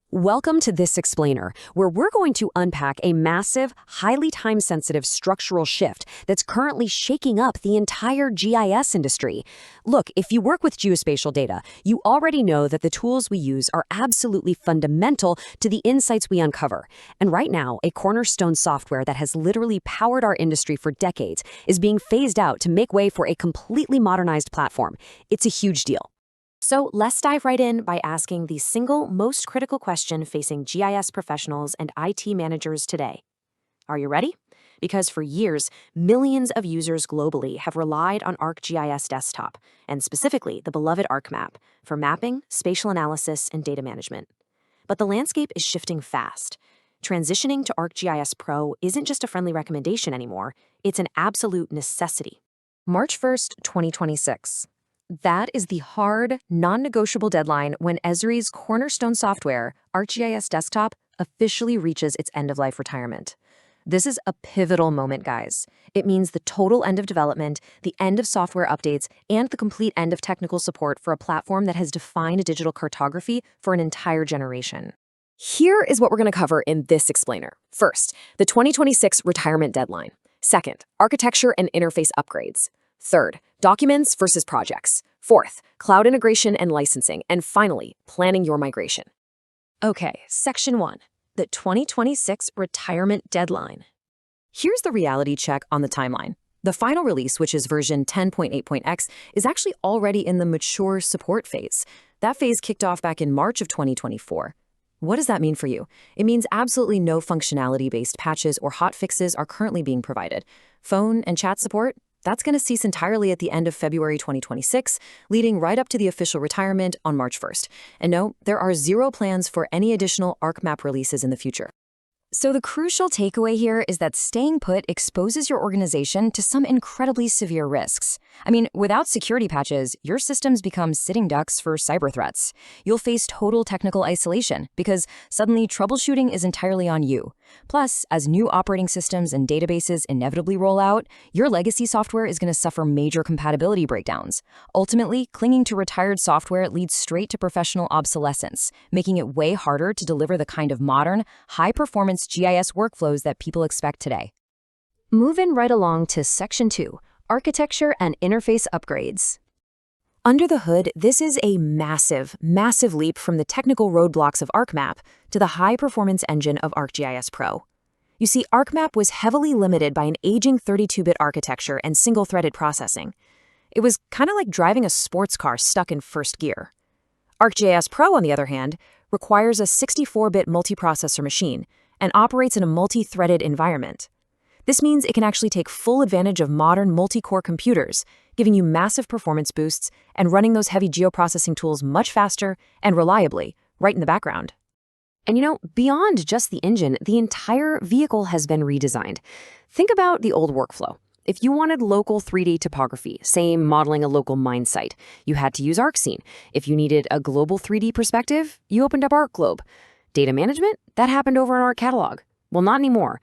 Welcome to This Explainer, where we're going to unpack a massive, highly time-sensitive structural shift that's currently shaking up the entire GIS industry. Look, if you work with geospatial data, you already know that the tools we use are absolutely fundamental to the insights we uncover. And right now, a cornerstone software that has literally powered our industry for decades is being phased out to make way for a completely modernized platform. It's a huge deal. So let's dive right in by asking the single most critical question facing GIS professionals and IT managers today. Are you ready? Because for years, millions of users globally have relied on ArcGIS Desktop, and specifically the beloved ArcMap, for mapping, spatial analysis, and data management. But the landscape is shifting fast. Transitioning to ArcGIS Pro isn't just a friendly recommendation anymore, it's an absolute necessity. March 1st, 2026. That is the hard, non-negotiable deadline when Esri's cornerstone software, ArcGIS Desktop, officially reaches its end-of-life retirement. This is a pivotal moment, guys. It means the total end of development, the end of software updates, and the complete end of technical support for a platform that has defined digital cartography for an entire generation. Here is what we're going to cover in this explainer. First, the 2026 retirement deadline. Second, architecture and interface upgrades. Third, documents versus projects. Fourth, cloud integration and licensing. And finally, planning your migration. Okay, Section 1, the 2026 retirement deadline. Here's the reality check on the timeline. The final release, which is version 10.8.x, is actually already in the mature support phase. That phase kicked off back in March of 2024. What does that mean for you? It means absolutely no functionality-based patches or hotfixes are currently being provided. Phone and chat support? That's going to cease entirely at the end of February 2026, leading right up to the official retirement on March 1st. And no, there are zero plans for any additional ArcMap releases in the future. So the crucial takeaway here is that staying put exposes your organization to some incredibly severe risks. I mean, without security patches, your systems become sitting ducks for cyber threats. You'll face total technical isolation because suddenly troubleshooting is entirely on you. Plus, as new operating systems and databases inevitably roll out, your legacy software is going to suffer major compatibility breakdowns. Ultimately, clinging to retired software leads straight to professional obsolescence, making it way harder to deliver the kind of modern, high-performance GIS workflows that people expect today. Moving right along to Section 2, Architecture and Interface Upgrades. Under the hood, this is a massive, massive leap from the technical roadblocks of ArcMap to the high-performance engine of ArcGIS Pro. You see, ArcMap was heavily limited by an aging 32-bit architecture and single-threaded processing. It was kind of like driving a sports car stuck in first gear. ArcGIS Pro, on the other hand, requires a 64-bit multiprocessor machine and operates in a multi-threaded environment. This means it can actually take full advantage of modern multi-core computers, giving you massive performance boosts and running those heavy geoprocessing tools much faster and reliably, right in the background. And beyond just the engine, the entire vehicle has been redesigned. Think about the old workflow. If you wanted local 3D topography, say modeling a local mine site, you had to use ArcScene. If you needed a global 3D perspective, you opened up ArcGlobe. Data management? That happened over in our catalog. Well, not anymore.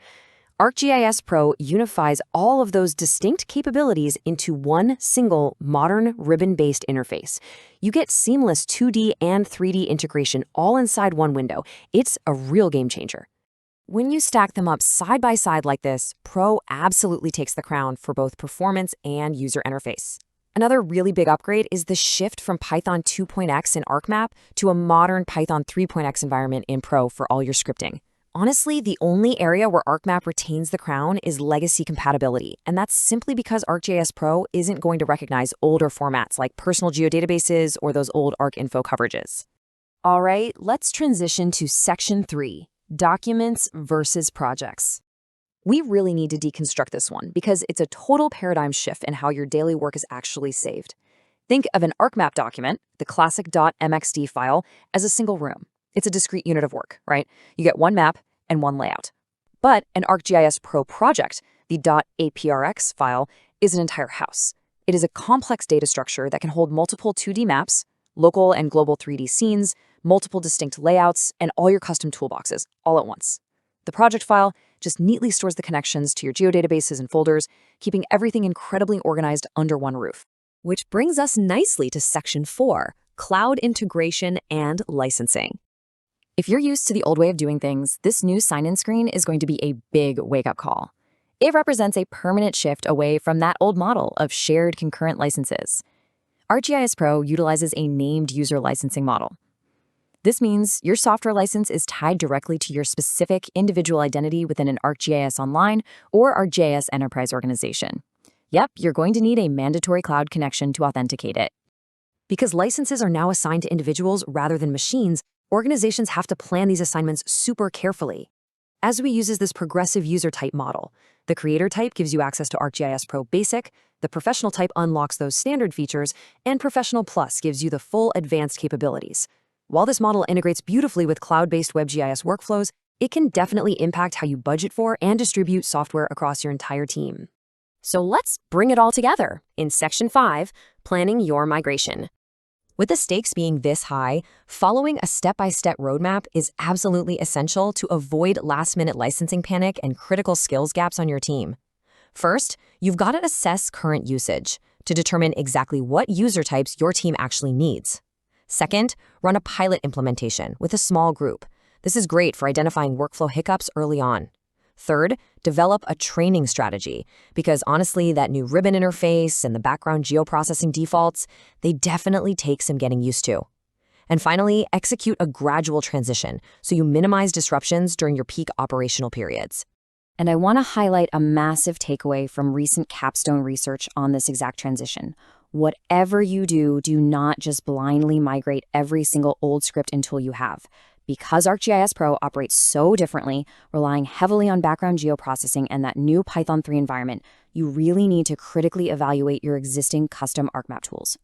ArcGIS Pro unifies all of those distinct capabilities into one single modern ribbon-based interface. You get seamless 2D and 3D integration all inside one window. It's a real game changer. When you stack them up side by side like this, Pro absolutely takes the crown for both performance and user interface. Another really big upgrade is the shift from Python 2.x in ArcMap to a modern Python 3.x environment in Pro for all your scripting. Honestly, the only area where ArcMap retains the crown is legacy compatibility, and that's simply because ArcGIS Pro isn't going to recognize older formats like personal geodatabases or those old ArcInfo coverages. All right, let's transition to Section 3, Documents versus Projects. We really need to deconstruct this one because it's a total paradigm shift in how your daily work is actually saved. Think of an ArcMap document, the classic .mxd file, as a single room. It's a discrete unit of work, right? You get one map and one layout. But an ArcGIS Pro project, the .aprx file, is an entire house. It is a complex data structure that can hold multiple 2D maps, local and global 3D scenes, multiple distinct layouts, and all your custom toolboxes, all at once. The project file just neatly stores the connections to your geodatabases and folders, keeping everything incredibly organized under one roof. Which brings us nicely to Section 4, Cloud Integration and Licensing. If you're used to the old way of doing things, this new sign-in screen is going to be a big wake-up call. It represents a permanent shift away from that old model of shared concurrent licenses. ArcGIS Pro utilizes a named user licensing model. This means your software license is tied directly to your specific individual identity within an ArcGIS Online or ArcGIS Enterprise organization. Yep, you're going to need a mandatory cloud connection to authenticate it. Because licenses are now assigned to individuals rather than machines, organizations have to plan these assignments super carefully. ASWE uses this progressive user type model. The creator type gives you access to ArcGIS Pro Basic, the professional type unlocks those standard features, and Professional Plus gives you the full advanced capabilities. While this model integrates beautifully with cloud-based WebGIS workflows, it can definitely impact how you budget for and distribute software across your entire team. So let's bring it all together in Section 5, Planning Your Migration. With the stakes being this high, following a step-by-step roadmap is absolutely essential to avoid last-minute licensing panic and critical skills gaps on your team. First, you've got to assess current usage to determine exactly what user types your team actually needs. Second, run a pilot implementation with a small group. This is great for identifying workflow hiccups early on. Third, develop a training strategy, because honestly, that new ribbon interface and the background geoprocessing defaults, they definitely take some getting used to. And finally, execute a gradual transition so you minimize disruptions during your peak operational periods. And I want to highlight a massive takeaway from recent capstone research on this exact transition. Whatever you do, do not just blindly migrate every single old script and tool you have. Because ArcGIS Pro operates so differently, relying heavily on background geoprocessing and that new Python 3 environment, you really need to critically evaluate your existing custom ArcMap tools.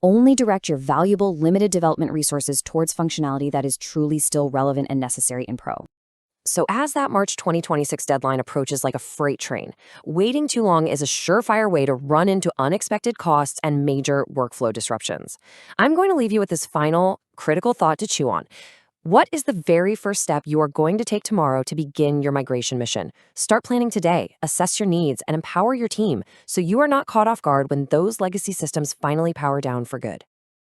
Only direct your valuable limited development resources towards functionality that is truly still relevant and necessary in Pro. So as that March 2026 deadline approaches like a freight train, waiting too long is a surefire way to run into unexpected costs and major workflow disruptions. I'm going to leave you with this final critical thought to chew on. What is the very first step you are going to take tomorrow to begin your migration mission? Start planning today, assess your needs, and empower your team so you are not caught off guard when those legacy systems finally power down for good.